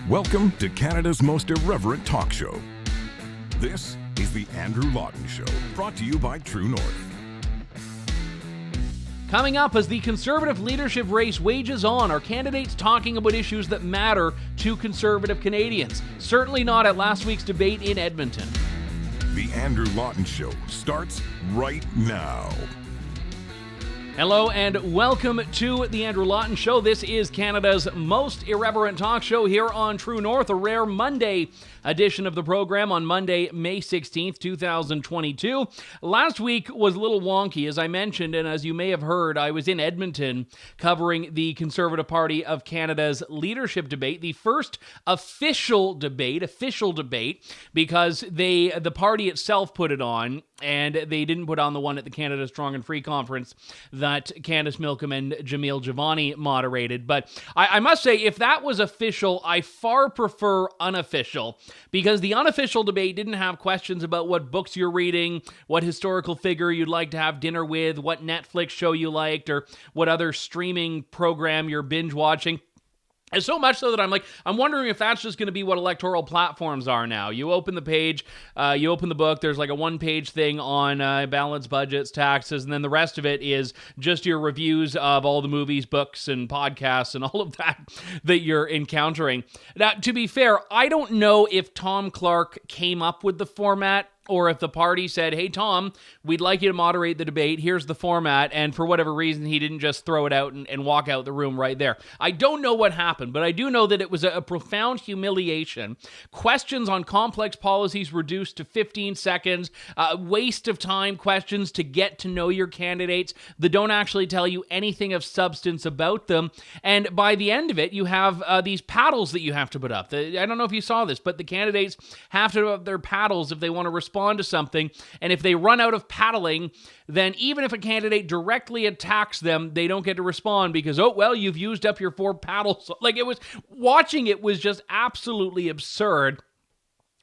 Welcome to Canada's most irreverent talk show. This is the Andrew Lawton Show, brought to you by True North. Coming up, as the Conservative leadership race wages on, are candidates talking about issues that matter to Conservative Canadians? Certainly not at last week's debate in Edmonton. The Andrew Lawton Show starts right now. Hello and welcome to the Andrew Lawton Show. This is Canada's most irreverent talk show here on True North, a rare Monday edition of the program on Monday, May 16th, 2022. Last week was a little wonky, as I mentioned, and as you may have heard, I was in Edmonton covering the Conservative Party of Canada's leadership debate, the first official debate, because the party itself put it on, and they didn't put on the one at the Canada Strong and Free conference that Candace Milcom and Jamil Javani moderated. But I must say, if that was official, I far prefer unofficial, because the unofficial debate didn't have questions about what books you're reading, what historical figure you'd like to have dinner with, what Netflix show you liked, or what other streaming program you're binge watching. And so much so that I'm wondering if that's just going to be what electoral platforms are now. You open the page, you open the book, there's like a one-page thing on balance, budgets, taxes, and then the rest of it is just your reviews of all the movies, books, and podcasts, and all of that you're encountering. Now, to be fair, I don't know if Tom Clark came up with the format, or if the party said, hey, Tom, we'd like you to moderate the debate, here's the format, and for whatever reason, he didn't just throw it out and walk out the room right there. I don't know what happened, but I do know that it was a profound humiliation. Questions on complex policies reduced to 15 seconds, waste of time questions to get to know your candidates that don't actually tell you anything of substance about them, and by the end of it, you have these paddles that you have to put up. I don't know if you saw this, but the candidates have to have their paddles if they want to respond to something, and if they run out of paddling, then even if a candidate directly attacks them, they don't get to respond because, oh, well, you've used up your 4 paddles. Watching it was just absolutely absurd.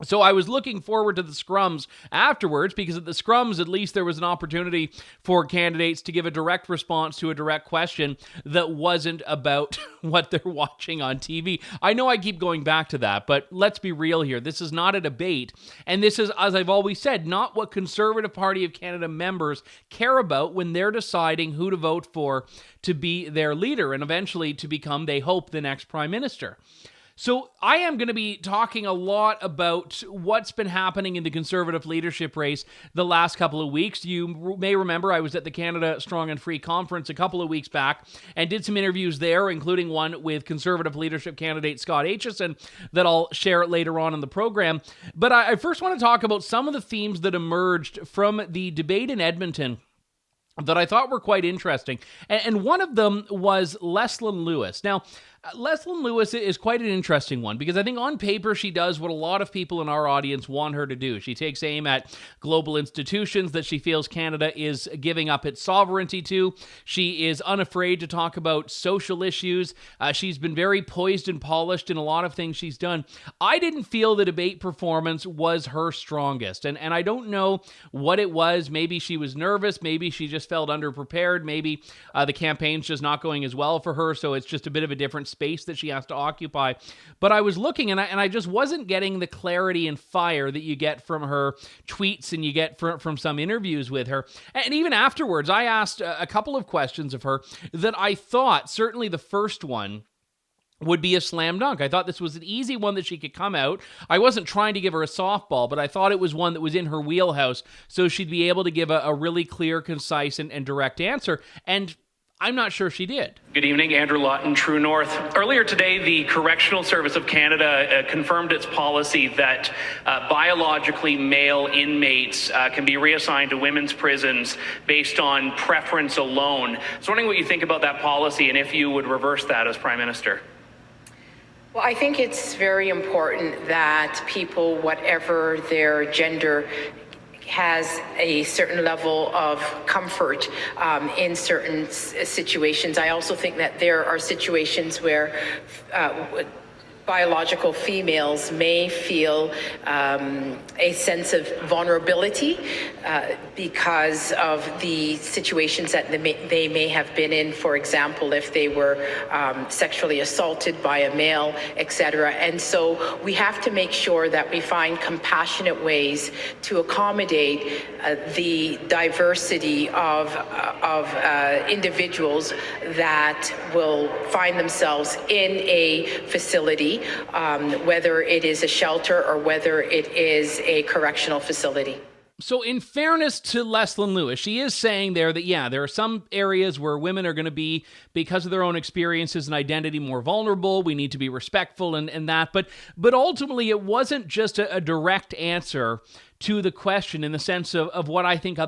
So I was looking forward to the scrums afterwards, because at the scrums, at least there was an opportunity for candidates to give a direct response to a direct question that wasn't about what they're watching on TV. I know I keep going back to that, but let's be real here. This is not a debate, and this is, as I've always said, not what Conservative Party of Canada members care about when they're deciding who to vote for to be their leader and eventually to become, they hope, the next Prime Minister. So I am going to be talking a lot about what's been happening in the Conservative leadership race the last couple of weeks. You may remember I was at the Canada Strong and Free conference a couple of weeks back and did some interviews there, including one with Conservative leadership candidate Scott Aitchison that I'll share later on in the program. But I first want to talk about some of the themes that emerged from the debate in Edmonton that I thought were quite interesting. And one of them was Leslyn Lewis. Now, Leslyn Lewis is quite an interesting one because I think on paper she does what a lot of people in our audience want her to do. She takes aim at global institutions that she feels Canada is giving up its sovereignty to. She is unafraid to talk about social issues. She's been very poised and polished in a lot of things she's done. I didn't feel the debate performance was her strongest, and I don't know what it was. Maybe she was nervous. Maybe she just felt underprepared. Maybe the campaign's just not going as well for her, so it's just a bit of a different space that she has to occupy. But I was looking and I just wasn't getting the clarity and fire that you get from her tweets and you get from some interviews with her. And even afterwards, I asked a couple of questions of her that I thought, certainly the first one, would be a slam dunk. I thought this was an easy one that she could come out. I wasn't trying to give her a softball, but I thought it was one that was in her wheelhouse, so she'd be able to give a really clear, concise, and direct answer. And I'm not sure she did. Good evening, Andrew Lawton, True North. Earlier today, the Correctional Service of Canada confirmed its policy that biologically male inmates can be reassigned to women's prisons based on preference alone. I was wondering what you think about that policy and if you would reverse that as Prime Minister. Well, I think it's very important that people, whatever their gender, has a certain level of comfort in certain situations. I also think that there are situations where biological females may feel a sense of vulnerability because of the situations that they may have been in, for example, if they were sexually assaulted by a male, etc. And so we have to make sure that we find compassionate ways to accommodate the diversity of individuals that will find themselves in a facility, whether it is a shelter or whether it is a correctional facility. So in fairness to Leslyn Lewis, she is saying there that, yeah, there are some areas where women are going to be, because of their own experiences and identity, more vulnerable. We need to be respectful and that. But ultimately, it wasn't just a direct answer to the question in the sense of what I think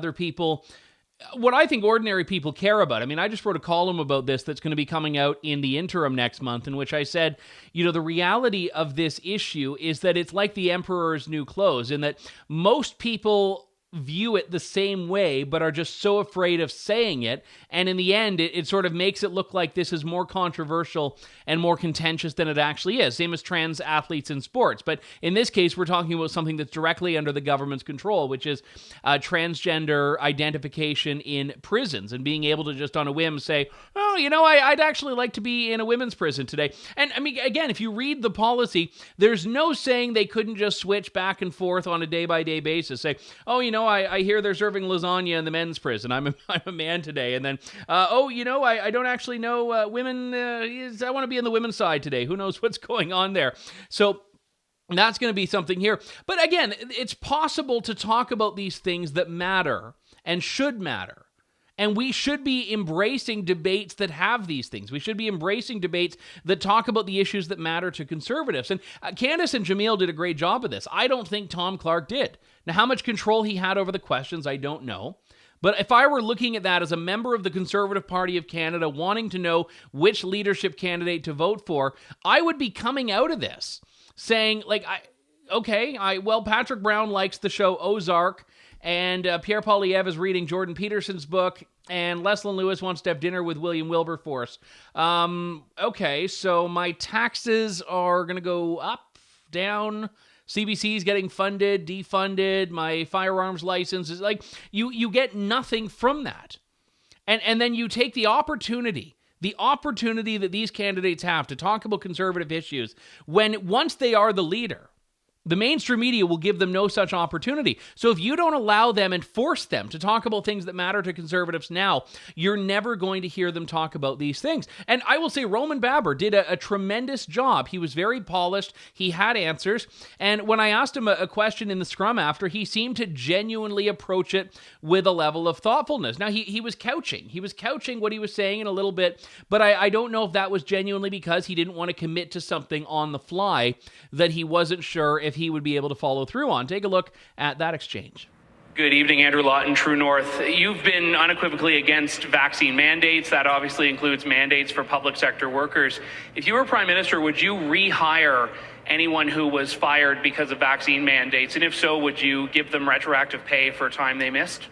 ordinary people care about. I mean, I just wrote a column about this that's going to be coming out in the interim next month, in which I said, the reality of this issue is that it's like the emperor's new clothes, in that most people view it the same way, but are just so afraid of saying it. And in the end, it sort of makes it look like this is more controversial and more contentious than it actually is. Same as trans athletes in sports. But in this case, we're talking about something that's directly under the government's control, which is transgender identification in prisons and being able to just on a whim say, oh, I'd actually like to be in a women's prison today. And I mean, again, if you read the policy, there's no saying they couldn't just switch back and forth on a day-by-day basis. Say, oh, I hear they're serving lasagna in the men's prison. I'm a man today. And then, I don't actually know women. I want to be in the women's side today. Who knows what's going on there? So that's going to be something here. But again, it's possible to talk about these things that matter and should matter. And we should be embracing debates that have these things. We should be embracing debates that talk about the issues that matter to conservatives. And Candace and Jamil did a great job of this. I don't think Tom Clark did. Now, how much control he had over the questions, I don't know. But if I were looking at that as a member of the Conservative Party of Canada, wanting to know which leadership candidate to vote for, I would be coming out of this saying, Patrick Brown likes the show Ozark, and Pierre Poilievre is reading Jordan Peterson's book, and Leslyn Lewis wants to have dinner with William Wilberforce. So my taxes are going to go up, down. CBC's getting funded, defunded. My firearms license is you get nothing from that. And then you take the opportunity that these candidates have to talk about conservative issues when once they are the leader, the mainstream media will give them no such opportunity. So if you don't allow them and force them to talk about things that matter to conservatives now, you're never going to hear them talk about these things. And I will say Roman Baber did a tremendous job. He was very polished. He had answers. And when I asked him a question in the scrum after, he seemed to genuinely approach it with a level of thoughtfulness. Now, he was couching. He was couching what he was saying in a little bit, but I don't know if that was genuinely because he didn't want to commit to something on the fly that he wasn't sure if he would be able to follow through on. Take a look at that exchange. Good evening, Andrew Lawton, True North. You've been unequivocally against vaccine mandates. That obviously includes mandates for public sector workers. If you were Prime Minister, would you rehire anyone who was fired because of vaccine mandates? And if so, would you give them retroactive pay for time they missed?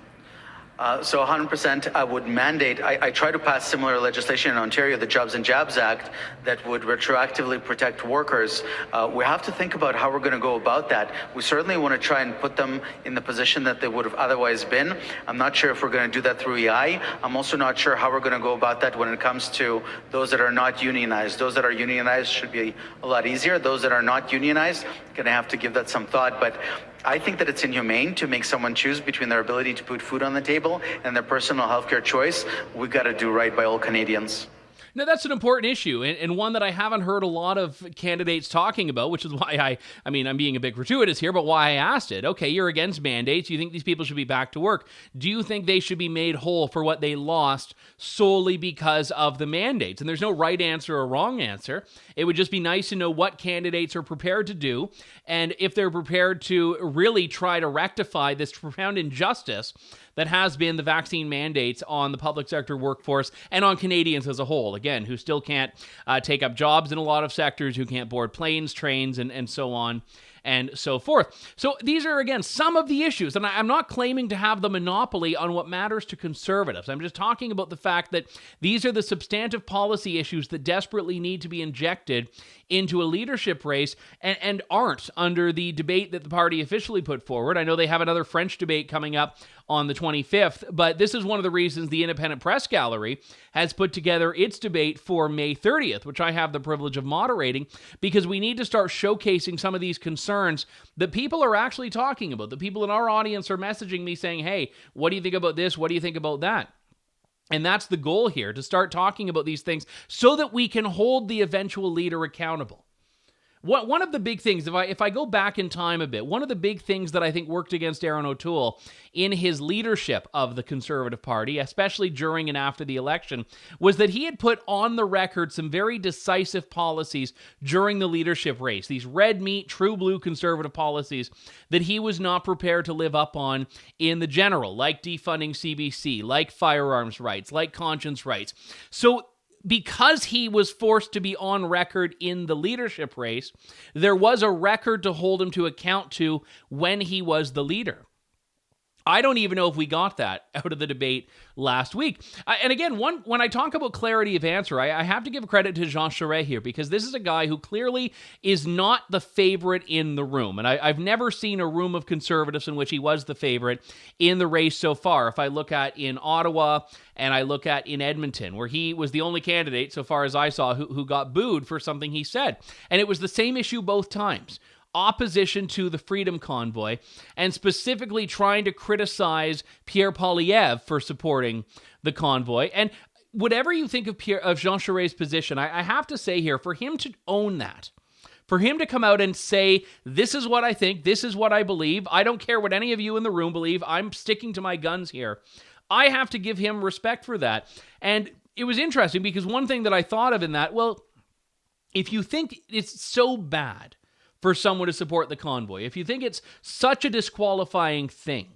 So 100% I would mandate. I try to pass similar legislation in Ontario, the Jobs and Jabs Act, that would retroactively protect workers. We have to think about how we're going to go about that. We certainly want to try and put them in the position that they would have otherwise been. I'm not sure if we're going to do that through EI. I'm also not sure how we're going to go about that when it comes to those that are not unionized. Those that are unionized should be a lot easier. Those that are not unionized, going to have to give that some thought. But I think that it's inhumane to make someone choose between their ability to put food on the table and their personal healthcare choice. We've got to do right by all Canadians. Now, that's an important issue, and one that I haven't heard a lot of candidates talking about, which is why I'm being a bit gratuitous here, but why I asked it. Okay, you're against mandates. You think these people should be back to work. Do you think they should be made whole for what they lost solely because of the mandates? And there's no right answer or wrong answer. It would just be nice to know what candidates are prepared to do, and if they're prepared to really try to rectify this profound injustice that has been the vaccine mandates on the public sector workforce and on Canadians as a whole, again, who still can't take up jobs in a lot of sectors, who can't board planes, trains, and so on and so forth. So these are, again, some of the issues, and I'm not claiming to have the monopoly on what matters to conservatives. I'm just talking about the fact that these are the substantive policy issues that desperately need to be injected into a leadership race and aren't under the debate that the party officially put forward. I know they have another French debate coming up on the 25th, but this is one of the reasons the Independent Press Gallery has put together its debate for May 30th, which I have the privilege of moderating, because we need to start showcasing some of these concerns that people are actually talking about. The people in our audience are messaging me saying, hey, what do you think about this? What do you think about that? And that's the goal here, to start talking about these things so that we can hold the eventual leader accountable. One of the big things, if I go back in time a bit, one of the big things that I think worked against Aaron O'Toole in his leadership of the Conservative Party, especially during and after the election, was that he had put on the record some very decisive policies during the leadership race, these red meat, true blue Conservative policies that he was not prepared to live up on in the general, like defunding CBC, like firearms rights, like conscience rights. So because he was forced to be on record in the leadership race, there was a record to hold him to account to when he was the leader. I don't even know if we got that out of the debate last week. And again, when I talk about clarity of answer, I have to give credit to Jean Charest here, because this is a guy who clearly is not the favorite in the room. And I've never seen a room of conservatives in which he was the favorite in the race so far. If I look at in Ottawa and I look at in Edmonton, where he was the only candidate, so far as I saw, who got booed for something he said. And it was the same issue both times. Opposition to the Freedom Convoy, and specifically trying to criticize Pierre Poilievre for supporting the convoy. And whatever you think of Jean Charest's position, I have to say here, for him to own that, for him to come out and say, this is what I think, this is what I believe, I don't care what any of you in the room believe, I'm sticking to my guns here, I have to give him respect for that. And it was interesting, because one thing that I thought of in that, well, if you think it's so bad for someone to support the convoy, if you think it's such a disqualifying thing,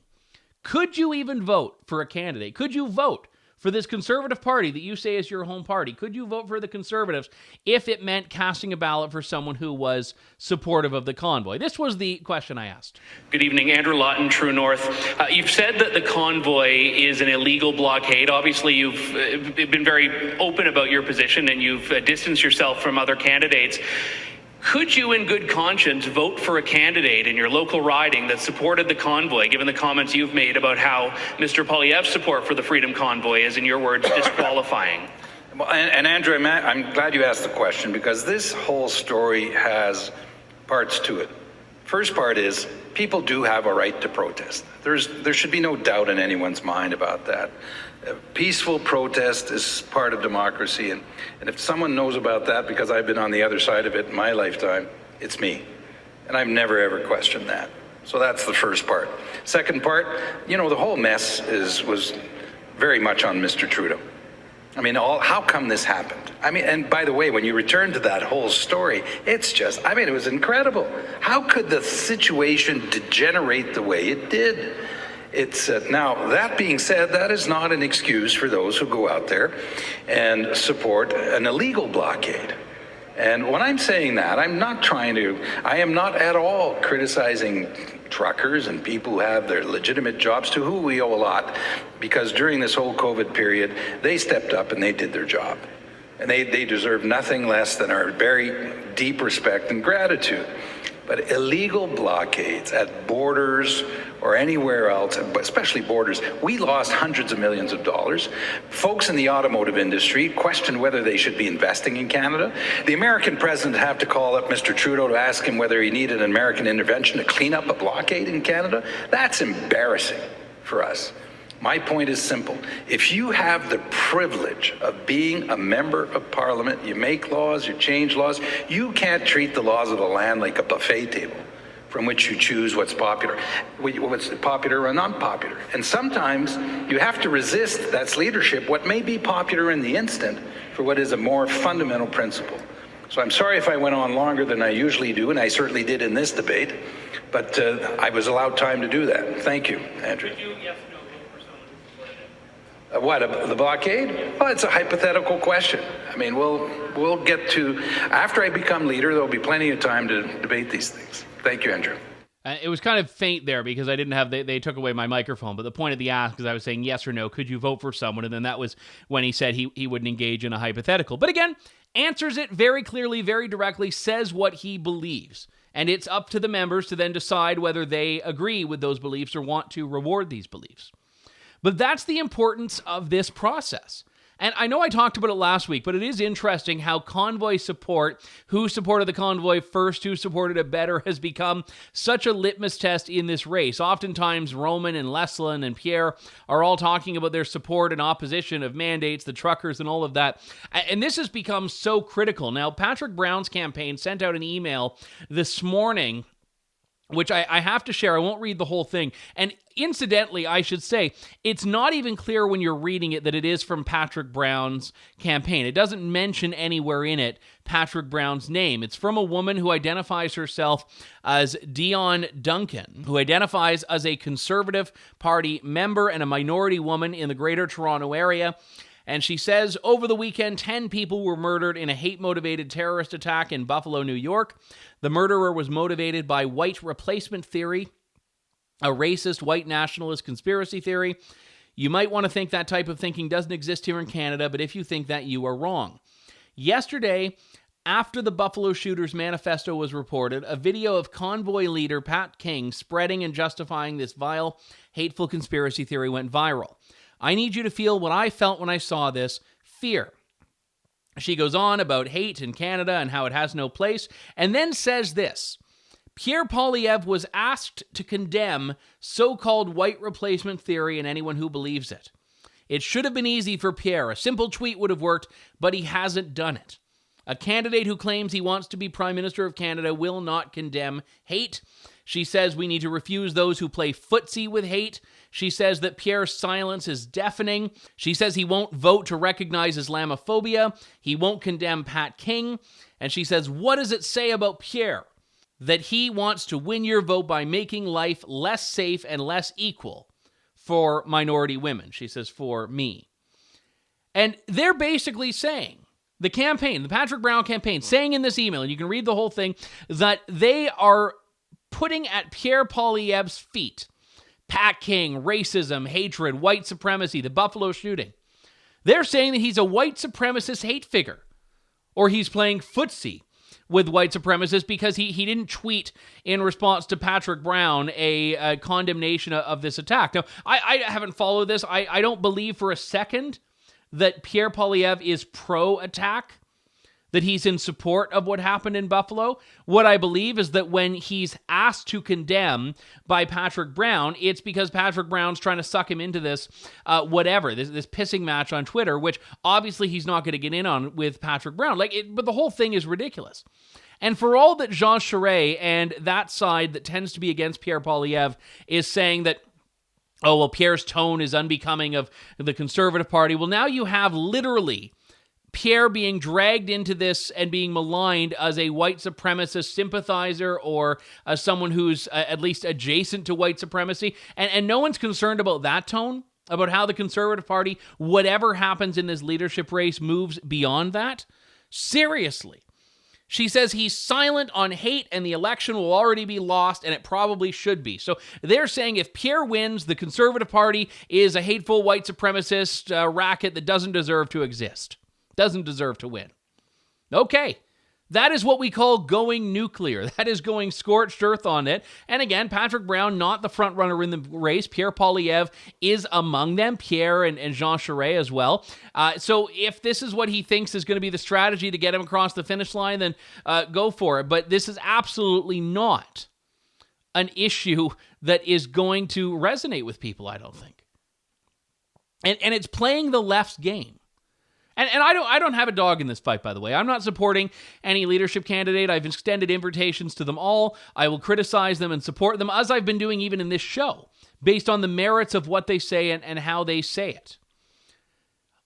could you even vote for a candidate? Could you vote for this Conservative Party that you say is your home party? Could you vote for the Conservatives if it meant casting a ballot for someone who was supportive of the convoy? This was the question I asked. Good evening, Andrew Lawton, True North. You've said that the convoy is an illegal blockade. Obviously, you've been very open about your position, and you've distanced yourself from other candidates. Could you, in good conscience, vote for a candidate in your local riding that supported the convoy, given the comments you've made about how Mr. Poilievre's support for the Freedom Convoy is, in your words, disqualifying? Well, and Andrew, I'm glad you asked the question, because this whole story has parts to it. First part is, people do have a right to protest. There should be no doubt in anyone's mind about that. Peaceful protest is part of democracy, and if someone knows about that, because I've been on the other side of it in my lifetime, it's me. And I've never ever questioned that. So that's the first part. Second part, the whole mess was very much on Mr. Trudeau. I mean, how come this happened? I mean, and by the way, when you return to that whole story, it's just, it was incredible. How could the situation degenerate the way it did? It's now, that being said, that is not an excuse for those who go out there and support an illegal blockade. And when I'm saying that, I am not at all criticizing truckers and people who have their legitimate jobs, to who we owe a lot, because during this whole COVID period, they stepped up and they did their job. And they deserve nothing less than our very deep respect and gratitude. But illegal blockades at borders or anywhere else, especially borders, we lost hundreds of millions of dollars. Folks in the automotive industry questioned whether they should be investing in Canada. The American president had to call up Mr. Trudeau to ask him whether he needed an American intervention to clean up a blockade in Canada. That's embarrassing for us. My point is simple. If you have the privilege of being a member of Parliament, you make laws, you change laws, you can't treat the laws of the land like a buffet table from which you choose what's popular or non-popular. And sometimes you have to resist, that's leadership, what may be popular in the instant for what is a more fundamental principle. So I'm sorry if I went on longer than I usually do, and I certainly did in this debate, but I was allowed time to do that. Thank you, Andrew. The blockade? Well, it's a hypothetical question. I mean, we'll get to, after I become leader, there'll be plenty of time to debate these things. Thank you, Andrew. It was kind of faint there because I didn't have, they took away my microphone, but the point of the ask is I was saying yes or no, could you vote for someone? And then that was when he said he wouldn't engage in a hypothetical. But again, answers it very clearly, very directly, says what he believes. And it's up to the members to then decide whether they agree with those beliefs or want to reward these beliefs. But that's the importance of this process. And I know I talked about it last week, but it is interesting how convoy support, who supported the convoy first, who supported it better, has become such a litmus test in this race. Oftentimes, Roman and Leslin and Pierre are all talking about their support and opposition of mandates, the truckers, and all of that. And this has become so critical. Now, Patrick Brown's campaign sent out an email this morning, which I have to share. I won't read the whole thing. And incidentally, I should say, it's not even clear when you're reading it that it is from Patrick Brown's campaign. It doesn't mention anywhere in it Patrick Brown's name. It's from a woman who identifies herself as Dion Duncan, who identifies as a Conservative Party member and a minority woman in the Greater Toronto Area. And she says, over the weekend, 10 people were murdered in a hate-motivated terrorist attack in Buffalo, New York. The murderer was motivated by white replacement theory, a racist white nationalist conspiracy theory. You might want to think that type of thinking doesn't exist here in Canada, but if you think that, you are wrong. Yesterday, after the Buffalo Shooters Manifesto was reported, a video of convoy leader Pat King spreading and justifying this vile, hateful conspiracy theory went viral. I need you to feel what I felt when I saw this, fear. She goes on about hate in Canada and how it has no place, and then says this. Pierre Poilievre was asked to condemn so-called white replacement theory and anyone who believes it. It should have been easy for Pierre. A simple tweet would have worked, but he hasn't done it. A candidate who claims he wants to be Prime Minister of Canada will not condemn hate. She says we need to refuse those who play footsie with hate. She says that Pierre's silence is deafening. She says he won't vote to recognize Islamophobia. He won't condemn Pat King. And she says, what does it say about Pierre? That he wants to win your vote by making life less safe and less equal for minority women. She says, for me. And they're basically saying, the campaign, the Patrick Brown campaign, saying in this email, and you can read the whole thing, that they are putting at Pierre Poilievre's feet Pat King, racism, hatred, white supremacy, the Buffalo shooting. They're saying that he's a white supremacist hate figure, or he's playing footsie with white supremacists because he didn't tweet in response to Patrick Brown a condemnation of this attack. Now, I haven't followed this. I don't believe for a second that Pierre Poilievre is pro-attack, that he's in support of what happened in Buffalo. What I believe is that when he's asked to condemn by Patrick Brown, it's because Patrick Brown's trying to suck him into this this pissing match on Twitter, which obviously he's not going to get in on with Patrick Brown. But the whole thing is ridiculous. And for all that Jean Charest and that side that tends to be against Pierre Poilievre is saying that, oh, well, Pierre's tone is unbecoming of the Conservative Party. Well, now you have literally Pierre being dragged into this and being maligned as a white supremacist sympathizer or as someone who's at least adjacent to white supremacy. And no one's concerned about that tone, about how the Conservative Party, whatever happens in this leadership race, moves beyond that. Seriously. She says he's silent on hate and the election will already be lost, and it probably should be. So they're saying if Pierre wins, the Conservative Party is a hateful white supremacist racket that doesn't deserve to exist. Doesn't deserve to win. Okay, that is what we call going nuclear. That is going scorched earth on it. And again, Patrick Brown, not the front runner in the race. Pierre Poilievre is among them. Pierre and Jean Charest as well. So if this is what he thinks is going to be the strategy to get him across the finish line, then go for it. But this is absolutely not an issue that is going to resonate with people, I don't think. And it's playing the left's game. And I don't have a dog in this fight, by the way. I'm not supporting any leadership candidate. I've extended invitations to them all. I will criticize them and support them, as I've been doing even in this show, based on the merits of what they say and how they say it.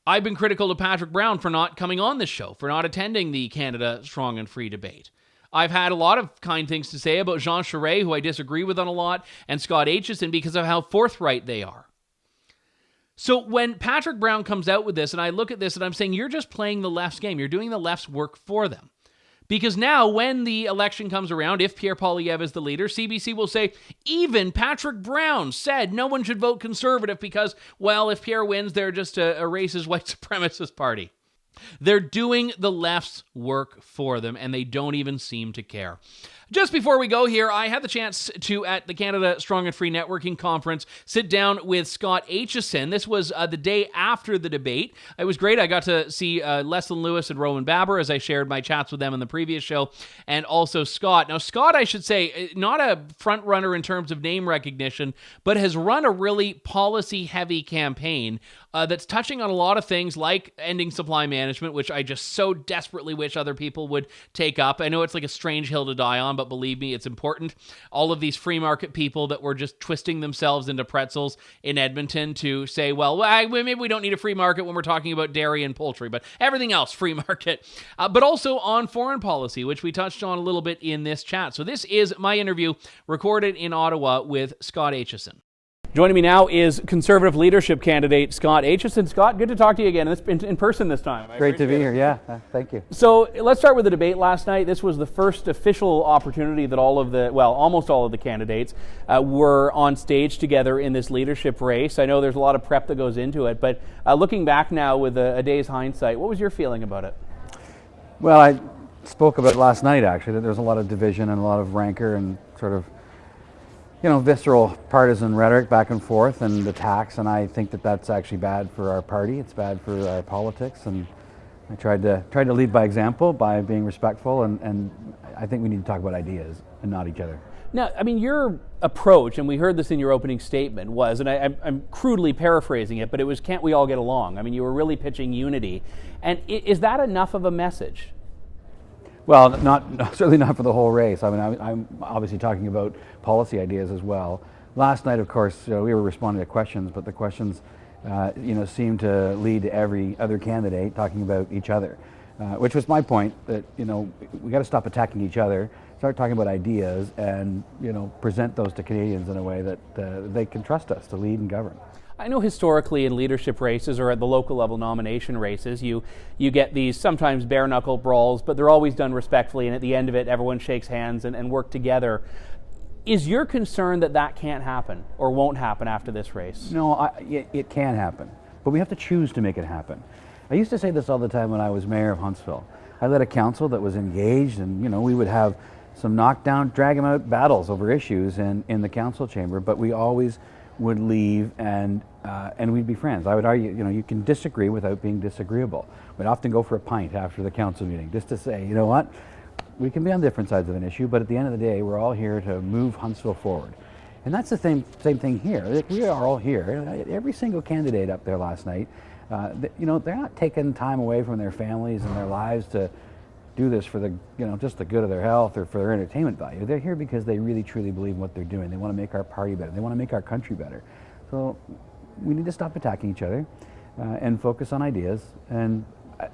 I've been critical of Patrick Brown for not coming on this show, for not attending the Canada Strong and Free debate. I've had a lot of kind things to say about Jean Charest, who I disagree with on a lot, and Scott Aitchison because of how forthright they are. So when Patrick Brown comes out with this, and I look at this and I'm saying, you're just playing the left's game. You're doing the left's work for them. Because now when the election comes around, if Pierre Poilievre is the leader, CBC will say, even Patrick Brown said no one should vote Conservative because, well, if Pierre wins, they're just a racist white supremacist party. They're doing the left's work for them, and they don't even seem to care. Just before we go here, I had the chance to, at the Canada Strong and Free Networking Conference, sit down with Scott Aitchison. This was the day after the debate. It was great. I got to see Leslyn Lewis and Rowan Baber as I shared my chats with them in the previous show, and also Scott. Now, Scott, I should say, not a front runner in terms of name recognition, but has run a really policy-heavy campaign that's touching on a lot of things like ending supply management, which I just so desperately wish other people would take up. I know it's like a strange hill to die on, but believe me, it's important. All of these free market people that were just twisting themselves into pretzels in Edmonton to say, well, maybe we don't need a free market when we're talking about dairy and poultry, but everything else, free market. But also on foreign policy, which we touched on a little bit in this chat. So this is my interview recorded in Ottawa with Scott Aitchison. Joining me now is Conservative leadership candidate Scott Aitchison. Scott, good to talk to you again. It's in person this time. Great to be here, yeah. Thank you. So let's start with the debate last night. This was the first official opportunity that almost all of the candidates were on stage together in this leadership race. I know there's a lot of prep that goes into it, but looking back now with a day's hindsight, what was your feeling about it? Well, I spoke about it last night, actually, that there's a lot of division and a lot of rancor and sort of visceral partisan rhetoric back and forth and attacks, and I think that that's actually bad for our party. It's bad for our politics, and I tried to lead by example by being respectful, and I think we need to talk about ideas and not each other. Now, I mean, your approach, and we heard this in your opening statement, was, and I'm crudely paraphrasing it, but it was, can't we all get along? I mean, you were really pitching unity, and is that enough of a message? Well, certainly not for the whole race. I mean, I'm obviously talking about policy ideas as well. Last night, of course, we were responding to questions, but the questions, seemed to lead to every other candidate talking about each other, which was my point that, we got to stop attacking each other, start talking about ideas, and, present those to Canadians in a way that they can trust us to lead and govern. I know historically in leadership races or at the local level nomination races, you get these sometimes bare-knuckle brawls, but they're always done respectfully, and at the end of it, everyone shakes hands and work together. Is your concern that can't happen or won't happen after this race? No, it can happen, but we have to choose to make it happen. I used to say this all the time when I was mayor of Huntsville. I led a council that was engaged, and we would have some knockdown, drag them out battles over issues in the council chamber, but we always would leave and we'd be friends. I would argue, you can disagree without being disagreeable. We'd often go for a pint after the council meeting just to say, you know what, we can be on different sides of an issue, but at the end of the day, we're all here to move Huntsville forward. And that's the same thing here. Like, we are all here. Every single candidate up there last night, they're not taking time away from their families and their lives to do this for the, just the good of their health or for their entertainment value. They're here because they really truly believe in what they're doing. They want to make our party better. They want to make our country better. So we need to stop attacking each other and focus on ideas, and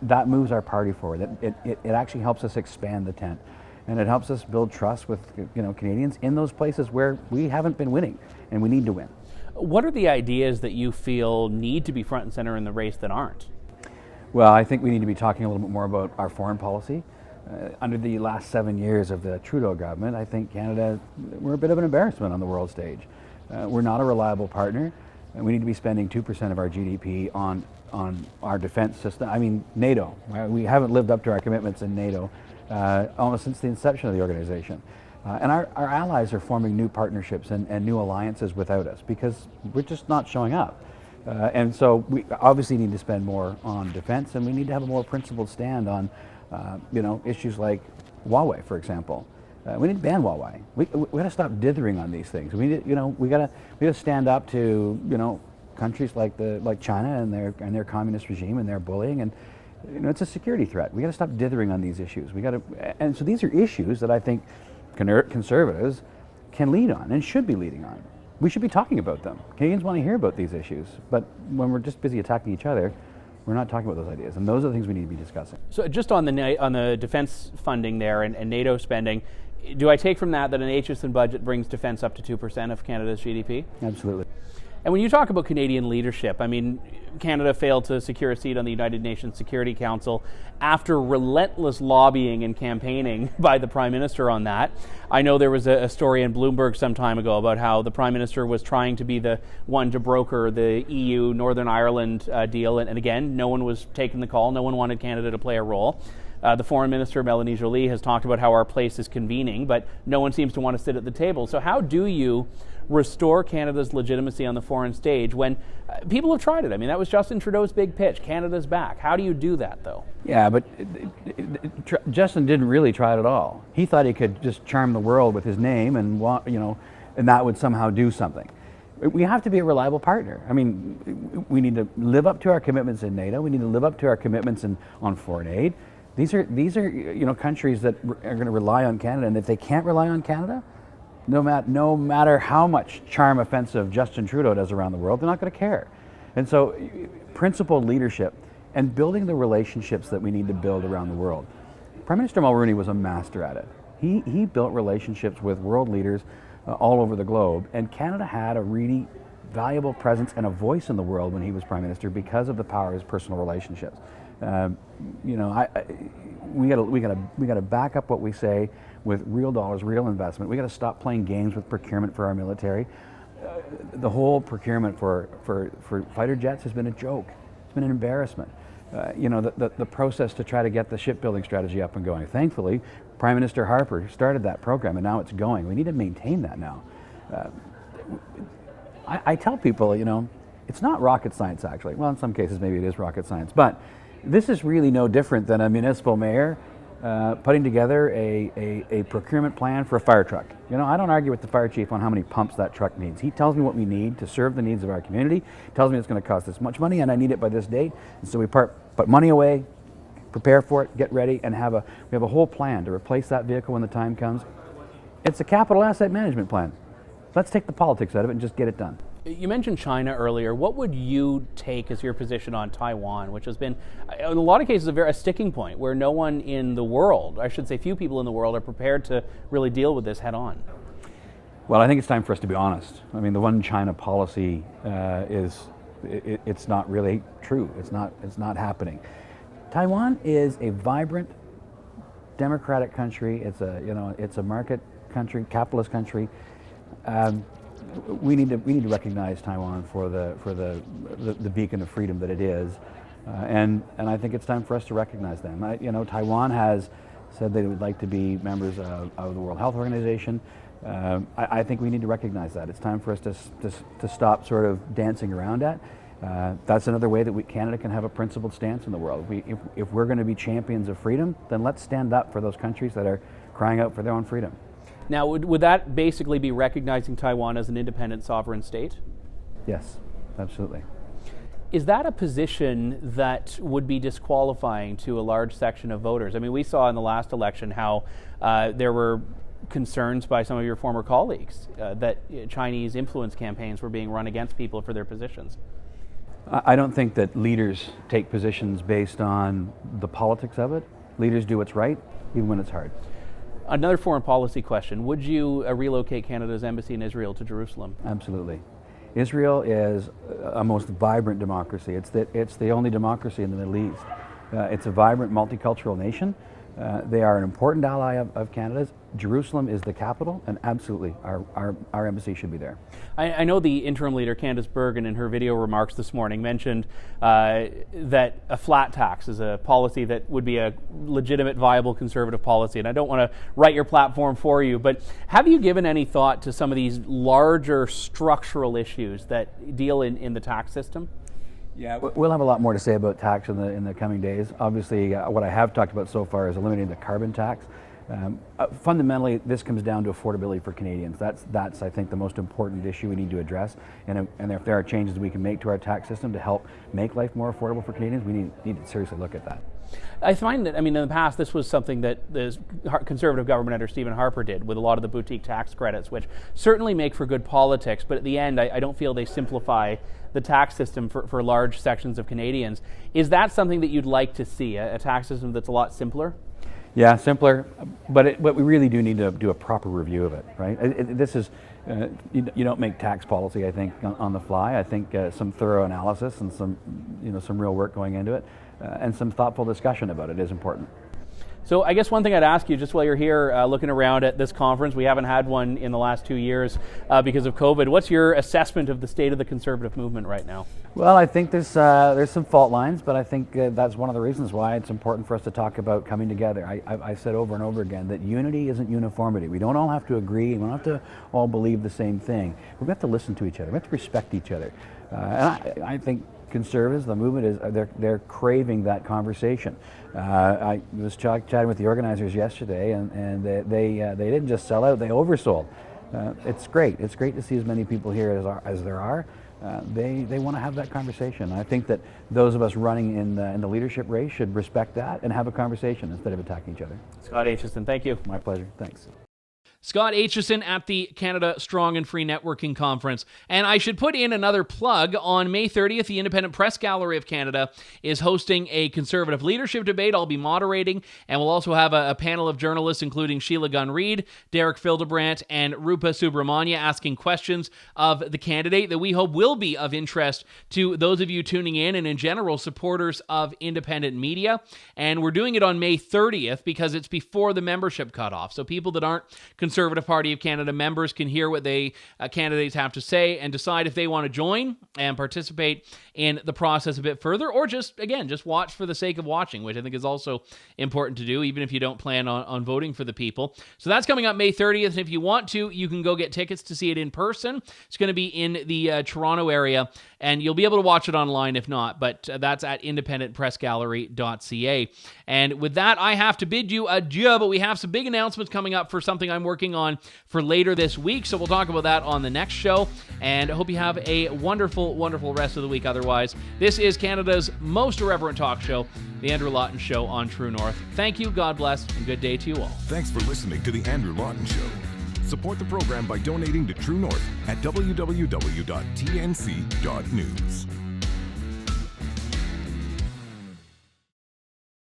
that moves our party forward. It actually helps us expand the tent, and it helps us build trust with Canadians in those places where we haven't been winning and we need to win. What are the ideas that you feel need to be front and center in the race that aren't? Well, I think we need to be talking a little bit more about our foreign policy. Under the last 7 years of the Trudeau government, I think Canada, we're a bit of an embarrassment on the world stage. We're not a reliable partner. We need to be spending 2% of our GDP on our defense system. I mean, NATO. We haven't lived up to our commitments in NATO almost since the inception of the organization. And our allies are forming new partnerships and new alliances without us because we're just not showing up. And so we obviously need to spend more on defense, and we need to have a more principled stand on, issues like Huawei, for example. We need to ban Huawei. We got to stop dithering on these things. We got to stand up to countries like China and their communist regime and their bullying, and it's a security threat. We got to stop dithering on these issues. And so these are issues that I think conservatives can lead on and should be leading on. We should be talking about them. Canadians want to hear about these issues, but when we're just busy attacking each other, we're not talking about those ideas, and those are the things we need to be discussing. So just on the defense funding there and NATO spending, do I take from that an Aitchison budget brings defense up to 2% of Canada's GDP? Absolutely. And when you talk about Canadian leadership, I mean, Canada failed to secure a seat on the United Nations Security Council after relentless lobbying and campaigning by the Prime Minister on that. I know there was a story in Bloomberg some time ago about how the Prime Minister was trying to be the one to broker the EU Northern Ireland deal, and again, no one was taking the call. No one wanted Canada to play a role. The Foreign Minister, Melanie Joly, has talked about how our place is convening, but no one seems to want to sit at the table. So how do you restore Canada's legitimacy on the foreign stage when people have tried it? I mean, that was Justin Trudeau's big pitch, Canada's back. How do you do that, though? Yeah, but Justin didn't really try it at all. He thought he could just charm the world with his name and, and that would somehow do something. We have to be a reliable partner. I mean, we need to live up to our commitments in NATO. We need to live up to our commitments on foreign aid. These are countries that are going to rely on Canada, and if they can't rely on Canada, no matter how much charm offensive Justin Trudeau does around the world, they're not going to care. And so, principled leadership and building the relationships that we need to build around the world. Prime Minister Mulroney was a master at it. He built relationships with world leaders all over the globe, and Canada had a really valuable presence and a voice in the world when he was Prime Minister because of the power of his personal relationships. We got to back up what we say with real dollars, real investment. We got to stop playing games with procurement for our military. The whole procurement for fighter jets has been a joke. It's been an embarrassment. The process to try to get the shipbuilding strategy up and going. Thankfully, Prime Minister Harper started that program, and now it's going. We need to maintain that now. I tell people, it's not rocket science, actually. Well, in some cases, maybe it is rocket science, but this is really no different than a municipal mayor putting together a procurement plan for a fire truck. I don't argue with the fire chief on how many pumps that truck needs. He tells me what we need to serve the needs of our community, tells me it's going to cost this much money and I need it by this date. And so we put money away, prepare for it, get ready, and we have a whole plan to replace that vehicle when the time comes. It's a capital asset management plan. Let's take the politics out of it and just get it done. You mentioned China earlier. What would you take as your position on Taiwan, which has been, in a lot of cases, a sticking point where no one in the world, I should say few people in the world, are prepared to really deal with this head on? Well, I think it's time for us to be honest. I mean, the one China policy it's not really true. It's not happening. Taiwan is a vibrant, democratic country. It's a market country, capitalist country. We need to recognize Taiwan for the beacon of freedom that it is, and I think it's time for us to recognize them. Taiwan has said they would like to be members of the World Health Organization. I think we need to recognize that. It's time for us to stop sort of dancing around that. That's another way that Canada can have a principled stance in the world. If we're going to be champions of freedom, then let's stand up for those countries that are crying out for their own freedom. Now, would that basically be recognizing Taiwan as an independent sovereign state? Yes, absolutely. Is that a position that would be disqualifying to a large section of voters? I mean, we saw in the last election how there were concerns by some of your former colleagues that Chinese influence campaigns were being run against people for their positions. I don't think that leaders take positions based on the politics of it. Leaders do what's right, even when it's hard. Another foreign policy question. Would you relocate Canada's embassy in Israel to Jerusalem? Absolutely. Israel is a most vibrant democracy. It's the only democracy in the Middle East. It's a vibrant multicultural nation. They are an important ally of Canada's. Jerusalem is the capital, and absolutely, our embassy should be there. I know the interim leader, Candace Bergen, in her video remarks this morning mentioned that a flat tax is a policy that would be a legitimate, viable conservative policy. And I don't want to write your platform for you, but have you given any thought to some of these larger structural issues that deal in the tax system? Yeah, we'll have a lot more to say about tax in the coming days. Obviously, what I have talked about so far is eliminating the carbon tax. Fundamentally, this comes down to affordability for Canadians. That's I think the most important issue we need to address. And if there are changes we can make to our tax system to help make life more affordable for Canadians, we need to seriously look at that. I find that, in the past, this was something that the Conservative government under Stephen Harper did with a lot of the boutique tax credits, which certainly make for good politics, but at the end, I don't feel they simplify the tax system for large sections of Canadians. Is that something that you'd like to see, a tax system that's a lot simpler? Yeah, simpler, but we really do need to do a proper review of it, right? This is, you don't make tax policy, I think, on the fly. I think some thorough analysis and some real work going into it, and some thoughtful discussion about it is important. So I guess one thing I'd ask you, just while you're here looking around at this conference, we haven't had one in the last 2 years because of COVID. What's your assessment of the state of the Conservative movement right now? Well, I think there's some fault lines, but I think that's one of the reasons why it's important for us to talk about coming together. I've said over and over again that unity isn't uniformity. We don't all have to agree. We don't have to all believe the same thing. We have to listen to each other. We have to respect each other. And I think Conservatives, the movement is they're craving that conversation. I was chatting with the organizers yesterday, and they didn't just sell out; they oversold. It's great. It's great to see as many people here as there are. They want to have that conversation. I think that those of us running in the leadership race should respect that and have a conversation instead of attacking each other. Scott Aitchison, thank you. My pleasure. Thanks. Scott Aitchison at the Canada Strong and Free Networking Conference. And I should put in another plug. On May 30th, the Independent Press Gallery of Canada is hosting a Conservative leadership debate. I'll be moderating, and we'll also have a panel of journalists, including Sheila Gunn-Reid, Derek Fildebrandt, and Rupa Subramanya, asking questions of the candidate that we hope will be of interest to those of you tuning in and, in general, supporters of independent media. And we're doing it on May 30th because it's before the membership cutoff. So people that aren't Conservative Party of Canada members can hear what they candidates have to say and decide if they want to join and participate in the process a bit further, or just watch for the sake of watching, which I think is also important to do, even if you don't plan on voting for the people. So that's coming up May 30th, and if you want to, you can go get tickets to see it in person. It's going to be in the Toronto area, and you'll be able to watch it online if not, but that's at independentpressgallery.ca. And with that, I have to bid you adieu, but we have some big announcements coming up for something I'm working on for later this week, so we'll talk about that on the next show, and I hope you have a wonderful, wonderful rest of the week otherwise. This is Canada's most irreverent talk show, The Andrew Lawton Show on True North. Thank you, God bless, and good day to you all. Thanks for listening to The Andrew Lawton Show. Support the program by donating to True North at www.tnc.news.